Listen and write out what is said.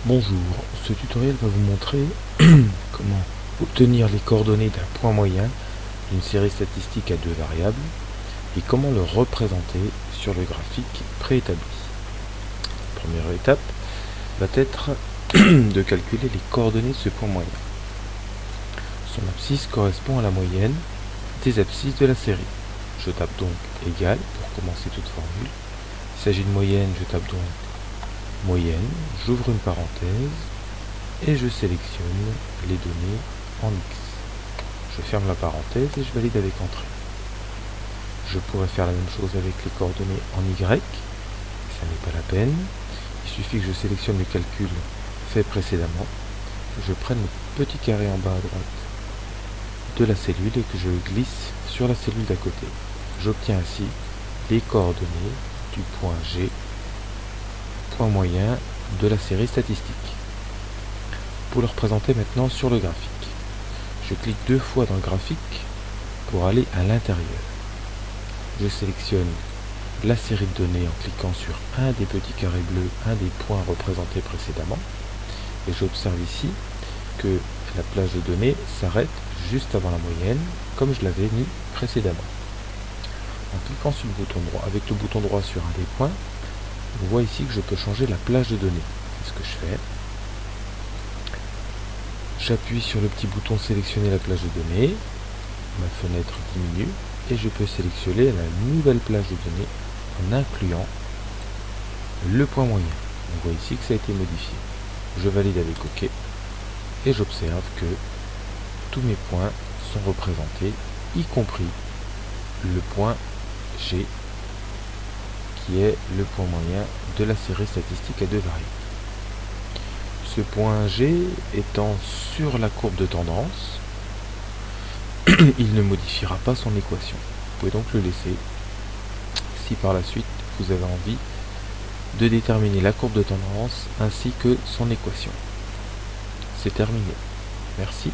Bonjour, ce tutoriel va vous montrer comment obtenir les coordonnées d'un point moyen d'une série statistique à deux variables et comment le représenter sur le graphique préétabli. La première étape va être de calculer les coordonnées de ce point moyen. Son abscisse correspond à la moyenne des abscisses de la série. Je tape donc égal pour commencer toute formule. Il s'agit de moyenne, je tape donc moyenne, j'ouvre une parenthèse et je sélectionne les données en X. Je ferme la parenthèse et je valide avec entrée. Je pourrais faire la même chose avec les coordonnées en Y, ça n'est pas la peine. Il suffit que je sélectionne le calcul fait précédemment, que je prenne le petit carré en bas à droite de la cellule et que je glisse sur la cellule d'à côté. J'obtiens ainsi les coordonnées du point G, point moyen de la série statistique. Pour le représenter maintenant sur le graphique, je clique deux fois dans le graphique pour aller à l'intérieur. Je sélectionne la série de données en cliquant sur un des petits carrés bleus, un des points représentés précédemment, et j'observe ici que la plage de données s'arrête juste avant la moyenne, comme je l'avais mis précédemment. En cliquant sur le bouton droit, avec le bouton droit sur un des points, on voit ici que je peux changer la plage de données. C'est ce que je fais. J'appuie sur le petit bouton sélectionner la plage de données, ma fenêtre diminue et je peux sélectionner la nouvelle plage de données en incluant le point moyen. On voit ici que ça a été modifié. Je valide avec OK et j'observe que tous mes points sont représentés, y compris le point G qui est le point moyen de la série statistique à deux variables. Ce point G étant sur la courbe de tendance, il ne modifiera pas son équation. Vous pouvez donc le laisser si par la suite vous avez envie de déterminer la courbe de tendance ainsi que son équation. C'est terminé. Merci.